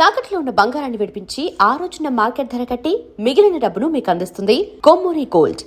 తాకట్లో ఉన్న బంగారాన్ని విడిపించి ఆ రోజున మార్కెట్ ధర కట్టి మిగిలిన డబ్బును మీకు అందిస్తుంది కొమ్మూరి గోల్డ్.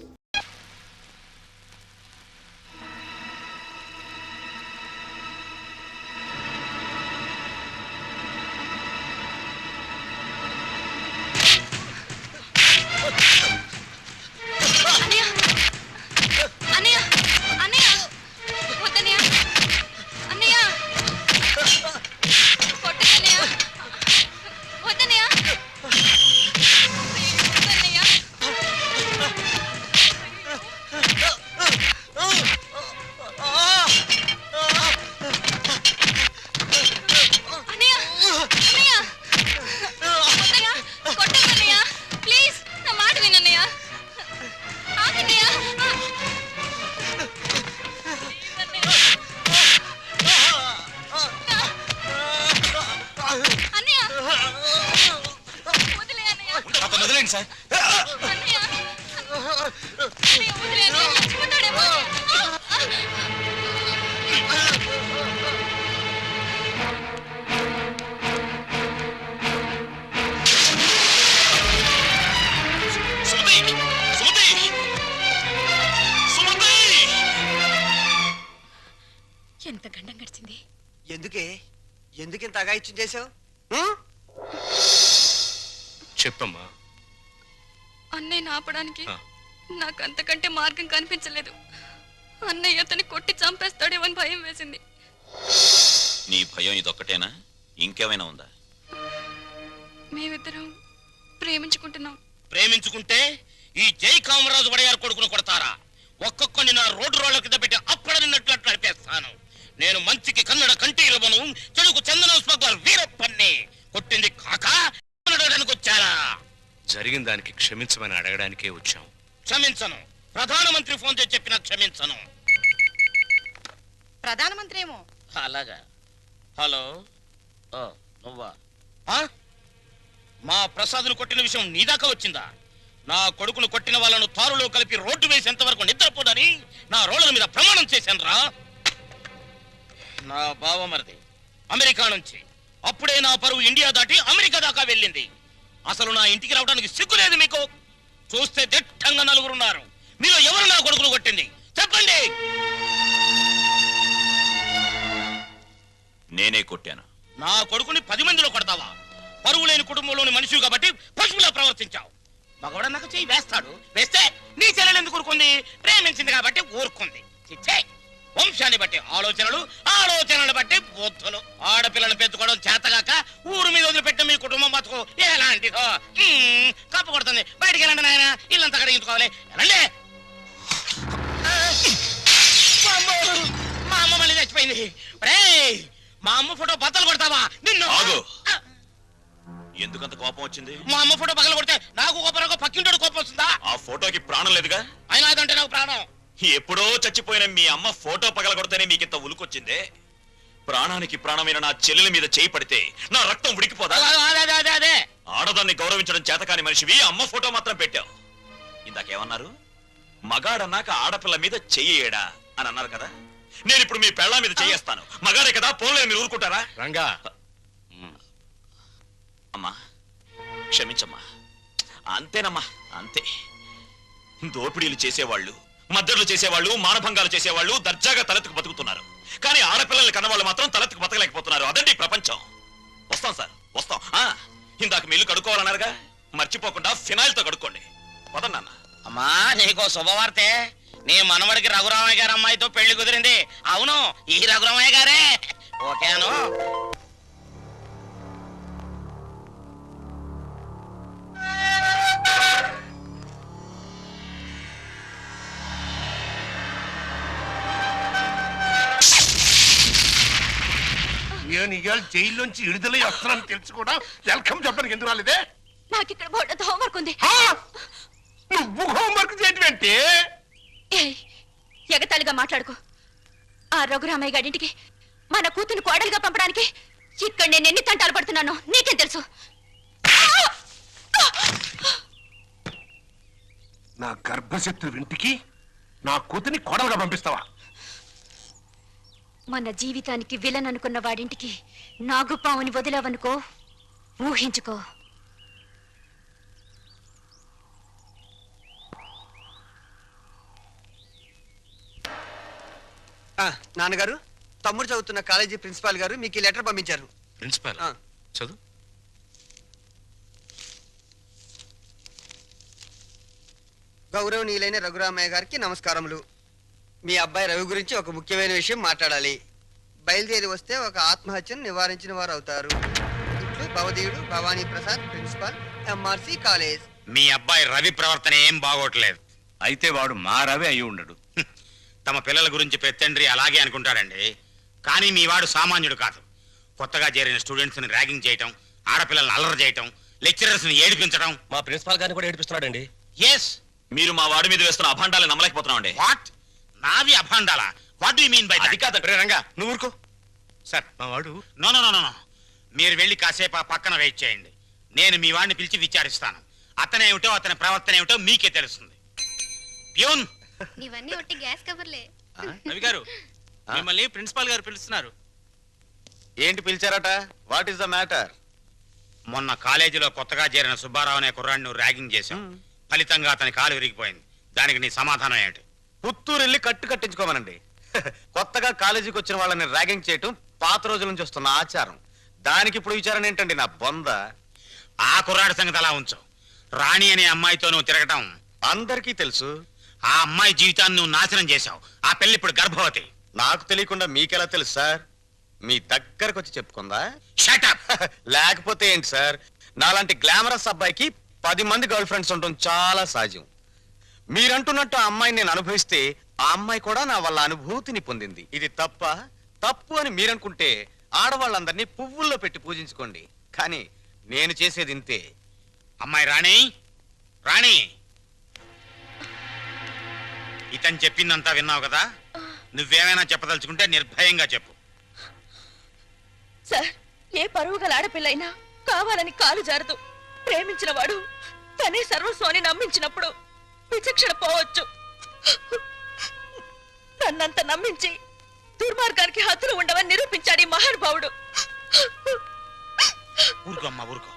ఎంత గండం గడిచింది. ఎందుకింత అగాయిత్యం చేసావు? చెప్పమ్మా. అన్నయ్యని ఆపడానికి నాకు అంతకంటే మార్గం కనిపించలేదు. అన్నయ్య అతన్ని కొట్టి చంపేస్తాడేమో అని భయం వేసింది. నీ భయం ఇదొక్కటేనా? ఇంకేమైనా ఉందా? మేమిద్దరం ప్రేమించుకుంటున్నాం. ప్రేమించుకుంటే ఈ జై కామరాజు వడయారు కొడుకును కొడతారా? ఒక్కొక్కని నా రోడ్డు రోడ్ల కింద పెట్టి అప్పడనిన్నట్లు అట్లా నడిపేస్తాను. నేను మంచికి కన్నడ కంటీరవను, చెడుకు చందనం స్మగ్లర్ వీరప్పన్ని. కొట్టింది కాక వచ్చారా? జరిగిన దానికి క్షమించమని అడగడానికే వచ్చాం. క్షమించను. ప్రధానమంత్రి ఫోన్ చేసి చెప్పినా క్షమించను. ప్రధానమంత్రి ఏమో. అలాగా. హలో, నువ్వా? మా ప్రసాద్ను కొట్టిన విషయం నీ దాకా వచ్చిందా? నా కొడుకును కొట్టిన వాళ్ళను తారులో కలిపి రోడ్డు వేసేంత వరకు నిద్రపోదని నా రోడ్ల మీద ప్రమాణం చేశాను రా. నా బావమరిది అమెరికా నుంచి అప్పుడే నా పరువు ఇండియా దాటి అమెరికా దాకా వెళ్ళింది. అసలు నా ఇంటికి రావడానికి సిగ్గులేదు మీకు? చూస్తే దిట్టంగా నలుగురున్నారు. మీలో ఎవరు నా కొడుకును కొట్టింది చెప్పండి. నేనే కొట్టాను. నా కొడుకుని 10 మందిలో కొడతావా? పరువు లేని కుటుంబంలోని మనిషి కాబట్టి పశువులా ప్రవర్తించావు. మగవాడు నాకు చెయ్యి వేస్తాడు. వేస్తే నీ చెల్లెలు ఎందుకు ఊరుకుంది? ప్రేమించింది కాబట్టి ఊరుకుంది. చిచ్చే, వంశాన్ని బట్టి ఆలోచనలు, ఆలోచనలు బట్టి బుద్ధులు. ఆడపిల్లను పెంచుకోవడం చేతగాక ఊరు మీద వదిలిపెట్టిన మీ కుటుంబం బతుకు ఎలాంటిదో. కప్పు కొడుతుంది. బయటికి వెళ్ళండి నాయన, ఇల్లంతా కడిగించుకోవాలి. రండి. మా అమ్మ మళ్ళీ చచ్చిపోయింది. మా అమ్మ ఫోటో బద్దలు కొడతావా? నిన్ను ఎందుకంత కోపం వచ్చింది? మా అమ్మ ఫోటో పగల కొడితే నాకు కోపం, పక్కింటోడు కోపం వస్తుందా? ఆ ఫోటోకి ప్రాణం లేదుగా. అయినా అదంటే నాకు ప్రాణం. ఎప్పుడో చచ్చిపోయిన మీ అమ్మ ఫోటో పగల కొడితేనే మీకింత ఉలుకొచ్చిందే. ప్రాణానికి ప్రాణమైన నా చెల్లెల మీద చేయి పడితే నా రక్తం ఉడికిపోదా? అదే ఆడదాన్ని గౌరవించడం చేతకాని మనిషివి అమ్మ ఫోటో మాత్రం పెట్టావు. ఇందాకేమన్నారు? మగాడన్నాక ఆడపిల్ల మీద చెయ్యేడా అని అన్నారు కదా. నేను ఇప్పుడు మీ పెళ్ళ మీద చెయ్యేస్తాను. మగాడే కదా, పోలే మీరు ఊరుకుంటారా? రంగా, అమ్మా క్షమించమ్మా. అంతేనమ్మా, అంతే. దోపిడీలు చేసేవాళ్ళు, మద్దతులు చేసేవాళ్ళు, మానభంగాలు చేసేవాళ్ళు దర్జాగా తలెత్తుకు బతుకుతున్నారు. కానీ ఆడపిల్లల్ని కన్నవాళ్ళు మాత్రం తలెత్తుకు బతకలేకపోతున్నారు. అదండి ప్రపంచం. వస్తాం సార్, వస్తాం. ఇందాక మిల్లు కడుక్కోవాలన్నారుగా, మర్చిపోకుండా ఫినాయిల్తో కడుక్కోండి. వదన్నా. అమ్మా, నీకో శుభవార్తే. నీ మనవడికి రఘురామయ్య గారి అమ్మాయితో పెళ్లి కుదిరింది. అవును, ఈ రఘురామయ్య గారే. ఓకేను. నేను ఇవాళ జైల్లోంచి విడుదలై వస్తున్నాను తెలుసు కూడా వెల్కమ్ చెప్పడానికి ఎందుకు రాలేదే? నాకు ఇక్కడ బోర్డు హోంవర్క్ ఉంది. నువ్వు హోంవర్క్ చేయటమేంటి? ఎగతాళిగా మాట్లాడుకో. ఆ రఘురామయ్య గారింటికి మన కూతురు కోడలుగా పంపడానికి ఇక్కడ నేను ఎన్ని తంటాలు పడుతున్నానో నీకేం తెలుసు? నా గర్భశత్రు ఇంటికి నా కూతుని కోడలుగా పంపిస్తావా? మన జీవితానికి విలన్ అనుకున్న వాడింటికి నాగుపావుని వదిలావనుకో, ఊహించుకో. నాన్నగారు, తమ్ముడు చదువుతున్న కాలేజీ ప్రిన్సిపాల్ గారు మీకు ఈ లెటర్ పంపించారు. ప్రిన్సిపాల్ ఆ. చదువు. గౌరవనీయులైన రఘురామయ్య గారికి నమస్కారములు. మీ అబ్బాయి రవి గురించి ఒక ముఖ్యమైన విషయం మాట్లాడాలి. బయలుదేరి వస్తే ఒక ఆత్మహత్యను నివారించిన వారు అవుతారు. ఇట్లు భవదీయుడు Bhavani Prasad, principal, MRC college. మీ అబ్బాయి రవి ప్రవర్తన ఏం బాగోట్లేదు. అయితే వాడు మా రవి అయి ఉండడు. తమ పిల్లల గురించి పెత్తండ్రి అలాగే అనుకుంటాడండి. కానీ మీ వాడు సామాన్యుడు కాదు. కొత్తగా చేరిన స్టూడెంట్స్ ని ర్యాగింగ్ చేయటం, ఆడపిల్లల్ని అల్లరి చేయటం, లెక్చరర్స్ ని ఏడిపించడం. మా ప్రిన్సిపాల్ గారిని కూడా ఏడిపిస్తున్నాడండి. ఎస్. మీరు మా వాడి మీద వేస్తున్న అభాండాలు నమ్మలేకపోతున్నామండి. వాట్? నావి అభాండాలా? What do you mean by అది కాదు రంగా నువ్వు ఊరుకో. సార్ మా వాడు నో నో నో నో. మీరు వెళ్ళి కాసేపు ఆ పక్కన వెయిట్ చేయండి. నేను మీ వాడిని పిలిచి విచారిస్తాను. అతనేమిటో అతని ప్రవర్తన ఏమిటో మీకే తెలుస్తుంది. ప్యూన్. ఇవన్నీ ఒట్టి గ్యాస్ కవర్లే. రవి గారు, మిమ్మల్ని ప్రిన్సిపాల్ గారు పిలుస్తున్నారు. ఏంటి పిలిచారట? What is the matter? మొన్న కాలేజీలో కొత్తగా చేరిన సుబ్బారావు అనే కుర్రాడిని ర్యాగింగ్ చేశాం. ఫలితంగా అతని కాలు విరిగిపోయింది. దానికి నీ సమాధానం ఏంటి? పుత్తూరు వెళ్ళి కట్టించుకోమనండి. కొత్తగా కాలేజీకి వచ్చిన వాళ్ళని ర్యాగింగ్ చేయటం పాత రోజుల నుంచి వస్తున్న ఆచారం. దానికి ఇప్పుడు విచారణ ఏంటండి నా బొంద? ఆ కుర్రాడి సంగతి అలా ఉంచు. రాణి అనే అమ్మాయితో నువ్వు తిరగటం అందరికీ తెలుసు. ఆ అమ్మాయి జీవితాన్ని నువ్వు నాశనం చేశావు. ఆ పెళ్లి ఇప్పుడు గర్భవతి. నాకు తెలియకుండా మీకెలా తెలుసు సార్? మీ దగ్గరకు వచ్చి చెప్పుకుందా? Shut up. లేకపోతే ఏంటి సార్, నాలాంటి గ్లామరస్ అబ్బాయికి 10 మంది గర్ల్ ఫ్రెండ్స్ ఉండటం చాలా సహజం. మీరంటున్నట్టు ఆ అమ్మాయిని నేను అనుభవిస్తే ఆ అమ్మాయి కూడా నా వల్ల అనుభూతిని పొందింది. ఇది తప్పు అని మీరనుకుంటే ఆడవాళ్ళందరినీ పువ్వుల్లో పెట్టి పూజించుకోండి. కానీ నేను చేసేది ఇంతే. అమ్మాయి రాణి, రాణి, ఇతను చెప్పిందంతా విన్నావు కదా? నువ్వేమైనా చెప్పదలుచుకుంటే నిర్భయంగా చెప్పు. సార్, ఏ పరువు గల ఆడపిల్లైనా కావాలని కాలు జారదు. ప్రేమించిన వాడు తనే సర్వస్వాన్ని నమ్మించినప్పుడు విచక్షణ పోవచ్చు. నన్నంత నమ్మించి దుర్మార్గానికి హద్దులు ఉండవని నిరూపించాడు ఈ మహానుభావుడు. ఊరుకో అమ్మా, ఊరుకో.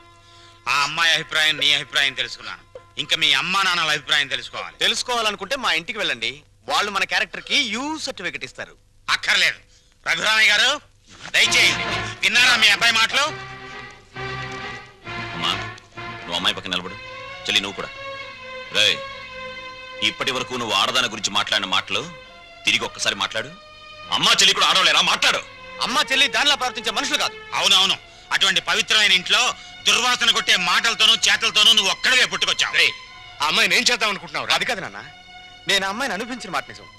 ఆ అమ్మాయి అభిప్రాయం నీ అభిప్రాయం తెలుసుకున్నాను. ఇంకా మీ అమ్మా నాన్నల అభిప్రాయం తెలుసుకోవాలి. తెలుసుకోవాలనుకుంటే మా ఇంటికి వెళ్ళండి. వాళ్ళు మన క్యారెక్టర్ కి యూ సర్టిఫికెట్ ఇస్తారు. అక్కర్లేదు. రఘురామయ్య గారు, దయచేయండి. విన్నారా మీ అబ్బాయి మాటలు? అమ్మా, నువ్వు అమ్మాయి పక్కన నిలబడు. చెల్లి నువ్వు కూడా. రేయ్, ఇప్పటి వరకు నువ్వు ఆడదాని గురించి మాట్లాడిన మాటలు తిరిగి ఒక్కసారి మాట్లాడు. అమ్మా చెల్లి కూడా ఆడవలేరా? మాట్లాడు. అమ్మ చెల్లి దానిలా ప్రవర్తించే మనుషులు కాదు. అవునవును. అటువంటి పవిత్రమైన ఇంట్లో దుర్వాసన కొట్టే మాటలతోనూ చేతలతోనూ నువ్వు ఒక్కడవే పుట్టుకొచ్చావు. ఆ అమ్మాయిని ఏం చేద్దాం అనుకుంటున్నావు? అది కాదు నాన్న, నేను ఆ అమ్మాయిని అనిపించిన మాట నిజం.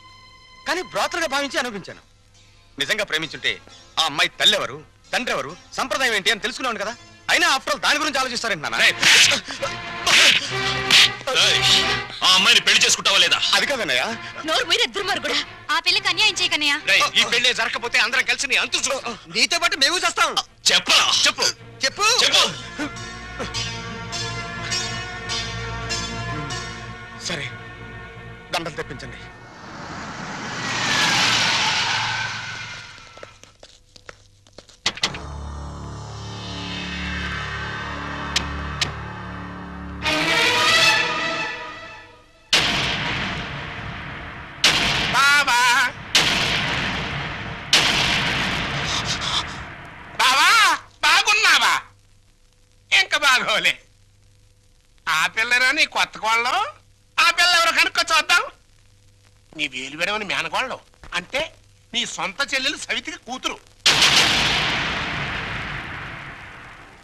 కానీ బ్రాతలుగా భావించి అనిపించాను. నిజంగా ప్రేమించుంటే ఆ అమ్మాయి తల్లి ఎవరు, తండ్రి ఎవరు, సంప్రదాయం ఏంటి అని తెలుసుకున్నాను కదా. అయినా ఆఫ్టర్ ఆల్ దాని గురించి ఆలోచిస్తారేంటి నాన్న? ఆ అమ్మాయిని పెళ్లి చేసుకుంటావా లేదా? అది కాదన్నయ్య. నోరు మీరే దుర్మార్గుడా. ఆ పిల్లకి అన్యాయం చేయకనయ్యా. ఈ పెళ్లి జరగకపోతే అందరం కలిసి నీ అంతు చూస్తాం. నీతో పాటు మేము చేస్తాం. చెప్పరా? చెప్పు చెప్పు చెప్పు. సరే, దండలు తెప్పించండి. బావా బావా, బాగున్నావా? ఇంకా బాగోలే. ఆ పిల్లరా నీ కొత్త కోళ్ళం? ఆ పిల్ల ఎవరో కనుక్కో చూద్దాం. నీ వేలు విడవని మేనకోళ్ళం అంటే నీ సొంత చెల్లెలు సవితికి కూతురు.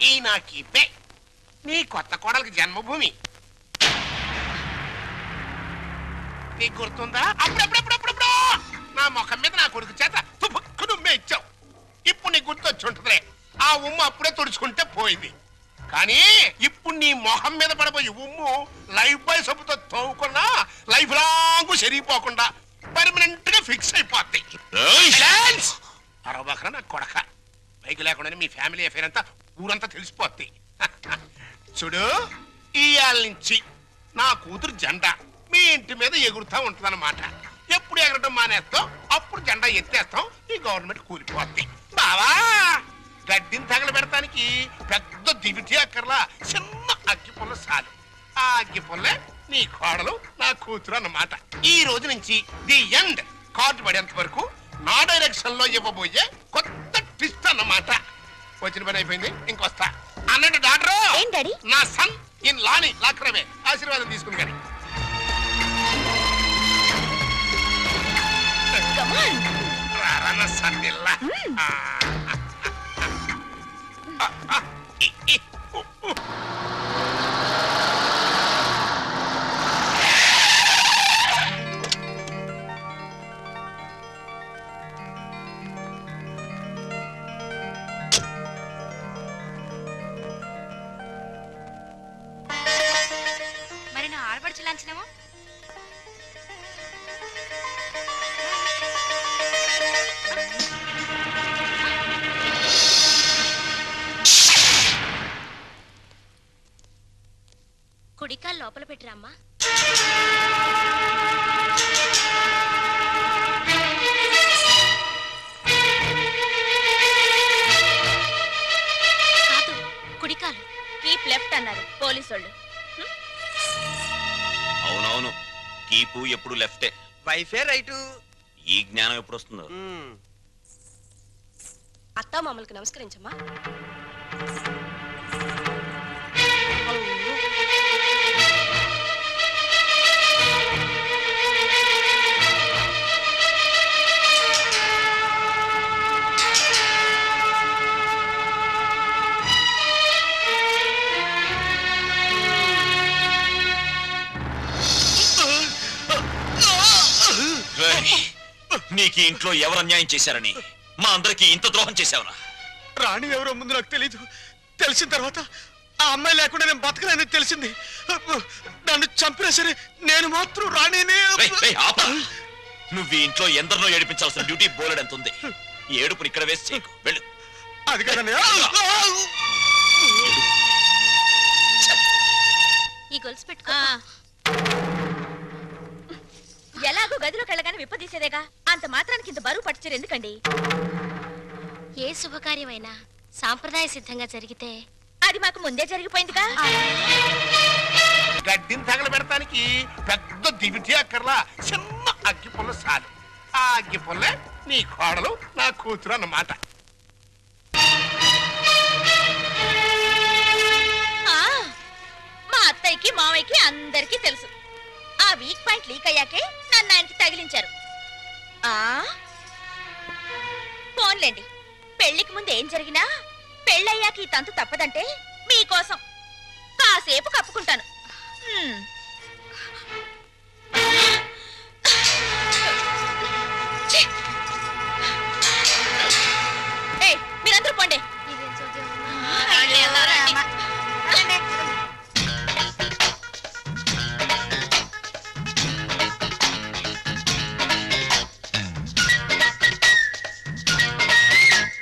ఈ నా కీపే నీ కొత్త కోడలకి జన్మభూమి. నీకు గుర్తుందా? అప్పుడప్పుడప్పుడప్పుడు నా ముఖం మీద నా కొడుకు చేత తుపుక్కు నుమ్మే ఇచ్చావు. ఇప్పుడు నీకు గుర్తొచ్చి ఉంటుందిలే. ఆ ఉమ్ము అప్పుడే తుడుచుకుంటే పోయింది. కానీ ఇప్పుడు నీ మొహం మీద పడబోయి ఉమ్ము లైఫ్ బాయ్ సబ్బుతో తోవుకున్నా లైఫ్ లాంగ్ సరిగిపోకుండా పర్మనెంట్ గా ఫిక్స్ అయిపోద్ది. అరవబకరా నా కొడక. బైక్ లేకుండానే మీ ఫ్యామిలీ అఫేర్ అంతా ఊరంతా తెలిసిపోద్ది. చూడు, ఇయాల నుంచి నా కూతురు జెండా మీ ఇంటి మీద ఎగురుతా ఉంటుందన్నమాట. ఎప్పుడు ఎగరటం మానేస్తాం అప్పుడు జెండా ఎత్తేస్తాం. ఈ గవర్నమెంట్ కూలిపోద్ది. బావా గడ్డిని తగలబెడతానికి పెద్ద దివిటి అక్కర్లా, చిన్న అగ్గి పుల్ల చాలు. ఆ అగ్గి పుల్లే నీ కోడలు నా కూతురు అన్నమాట. ఈ రోజు నుంచి ది ఎండ్ కార్డు పడేంత వరకు నా డైరెక్షన్ లో ఇవ్వబోయే కొత్త ట్విస్ట్ అన్నమాట. వచ్చిన పని అయిపోయింది, ఇంకొస్తా అన్నట్టు డాక్టర్. ఏంటడి? నా సన్ ఇన్ లాని లాక్రమే ఆశీర్వాదం తీసుకుని కానీ రారన్న సన్నిల్లా. మరి నా ఆడపడుచు లాంఛనమో? కుడికాలు లోపల పెట్టిరమ్మా. కాదు, కుడికాలు. కీప్ లెఫ్ట్ అన్నారు పోలీసోళ్ళు. అవునవును, కీపు ఎప్పుడు లెఫ్టే. వైఫే రైటు. ఈ జ్ఞానం ఎప్పుడు వస్తుందో. అత్తా మామూలుకి నమస్కరించమ్మా. రేయ్, నీకు ఈ ఇంట్లో ఎవరు అన్యాయం చేశారని మా అందరికి ఇంత ద్రోహం చేశావురా? రాణి ఎవరో ముందు నాకు తెలీదు. తెలిసిన తర్వాత ఆ అమ్మాయి లేకుండా నేను బతకలేని తెలిసింది. నన్ను చంపినా సరే నేను మాత్రం రాణినే. రేయ్, రేయ్, ఆపరా. నువ్వు ఈ ఇంట్లో ఎందరినో ఏడిపించాల్సిన డ్యూటీ బోలెడ్ ఎంత ఉంది. ఈ ఏడుపుని ఇక్కడ వేస్ట్ చేయకు, వెళ్ళు. అది కదన్నయ్య. ఈ గొలుసు పెట్టుకో. ఎలాగో గదిలోకి వెళ్ళగానే విప్పదీసేదేగా, అంత మాత్రానికి ఇంత బరువు పట్టుచీర ఎందుకండి? ఏ శుభకార్యమైనా సాంప్రదాయ సిద్ధంగా జరిగితే అది మాకు ముందే జరిగిపోయిందిగా. గడ్డిని తగలబెడతానికి పెద్ద దివిటి అక్కర్లా, చిన్న అగ్గి పుల్ల చాలు. ఆ అగ్గి పుల్లే నీ కోడలు నా కూతురు అన్నమాట. మా అత్తయ్యకి మావయ్యకి అందరికీ తెలుసు. ఆ వీక్ పాయింట్ లీక్ అయ్యాకే నన్ను ఆయనకి తగిలించారు. ఫోన్లేండి, పెళ్లికి ముందు ఏం జరిగినా పెళ్ళయ్యాక ఈ తంతు తప్పదంటే మీకోసం కాసేపు కప్పుకుంటాను.